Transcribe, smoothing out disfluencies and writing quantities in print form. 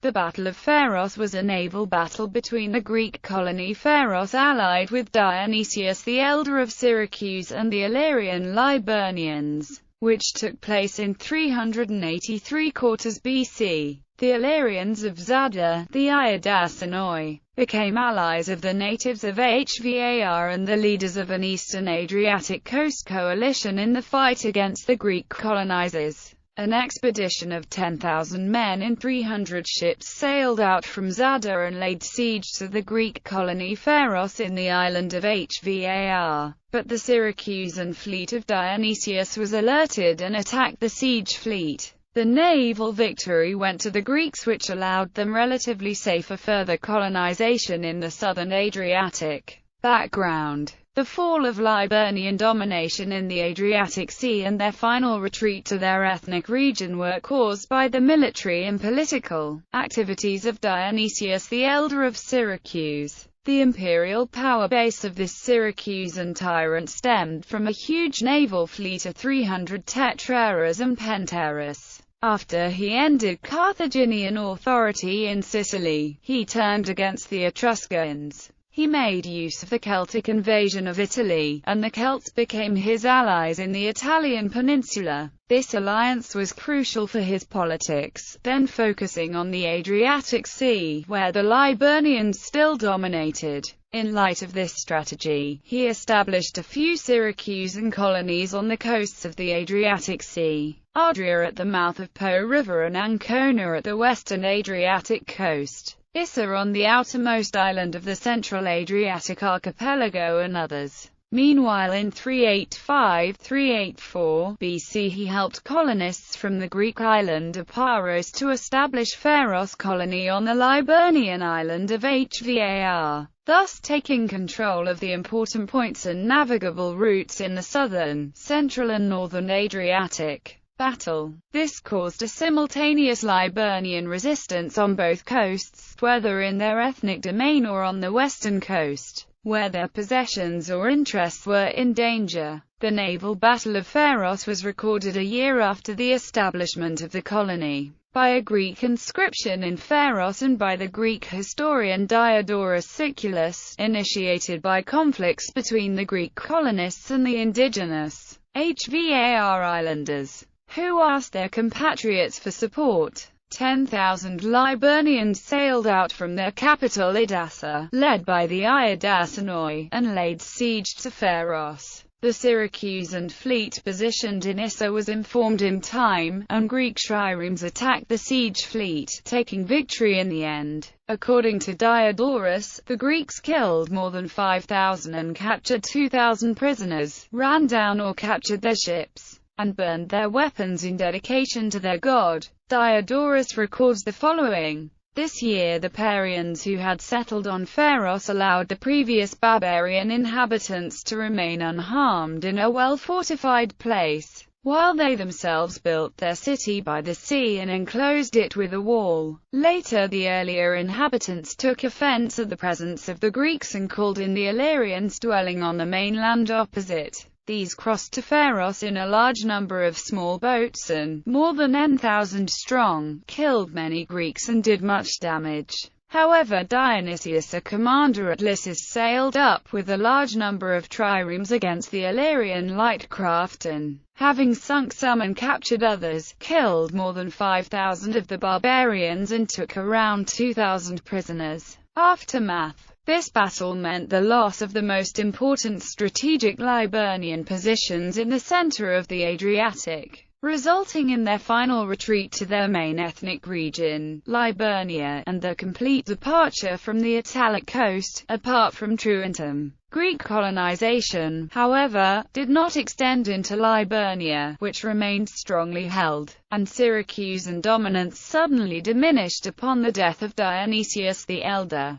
The Battle of Pharos was a naval battle between the Greek colony Pharos allied with Dionysius the Elder of Syracuse and the Illyrian Liburnians, which took place in 383 quarters BC. The Illyrians of Zada, the Iadasanoi, became allies of the natives of Hvar and the leaders of an eastern Adriatic coast coalition in the fight against the Greek colonizers. An expedition of 10,000 men in 300 ships sailed out from Zada and laid siege to the Greek colony Pharos in the island of Hvar, but the Syracusan fleet of Dionysius was alerted and attacked the siege fleet. The naval victory went to the Greeks, which allowed them relatively safer further colonization in the southern Adriatic. Background: the fall of Liburnian domination in the Adriatic Sea and their final retreat to their ethnic region were caused by the military and political activities of Dionysius the Elder of Syracuse. The imperial power base of this Syracusan tyrant stemmed from a huge naval fleet of 300 tetraras and pentaras. After he ended Carthaginian authority in Sicily, he turned against the Etruscans. He made use of the Celtic invasion of Italy, and the Celts became his allies in the Italian peninsula. This alliance was crucial for his politics, then focusing on the Adriatic Sea, where the Liburnians still dominated. In light of this strategy, he established a few Syracusan colonies on the coasts of the Adriatic Sea: Ardria at the mouth of Po River and Ancona at the western Adriatic coast, Issa on the outermost island of the central Adriatic archipelago, and others. Meanwhile, in 385–384 BC, he helped colonists from the Greek island of Pharos to establish Pharos colony on the Liburnian island of Hvar, thus taking control of the important points and navigable routes in the southern, central and northern Adriatic. Battle. This caused a simultaneous Liburnian resistance on both coasts, whether in their ethnic domain or on the western coast, where their possessions or interests were in danger. The naval battle of Pharos was recorded a year after the establishment of the colony, by a Greek inscription in Pharos and by the Greek historian Diodorus Siculus, initiated by conflicts between the Greek colonists and the indigenous Hvar islanders, who asked their compatriots for support. 10,000 Liburnians sailed out from their capital Edessa, led by the Iadasanoi, and laid siege to Pharos. The Syracusan fleet positioned in Issa was informed in time, and Greek triremes attacked the siege fleet, taking victory in the end. According to Diodorus, the Greeks killed more than 5,000 and captured 2,000 prisoners, ran down or captured their ships, and burned their weapons in dedication to their god. Diodorus records the following: this year the Parians who had settled on Pharos allowed the previous barbarian inhabitants to remain unharmed in a well-fortified place, while they themselves built their city by the sea and enclosed it with a wall. Later the earlier inhabitants took offense at the presence of the Greeks and called in the Illyrians dwelling on the mainland opposite. These crossed to Pharos in a large number of small boats and, more than 10,000 strong, killed many Greeks and did much damage. However, Dionysius, a commander at Lysis, sailed up with a large number of triremes against the Illyrian light craft and, having sunk some and captured others, killed more than 5,000 of the barbarians and took around 2,000 prisoners. Aftermath. This battle meant the loss of the most important strategic Liburnian positions in the center of the Adriatic, resulting in their final retreat to their main ethnic region, Liburnia, and the complete departure from the Italic coast. Apart from Truentum, Greek colonization, however, did not extend into Liburnia, which remained strongly held, and Syracusan dominance suddenly diminished upon the death of Dionysius the Elder.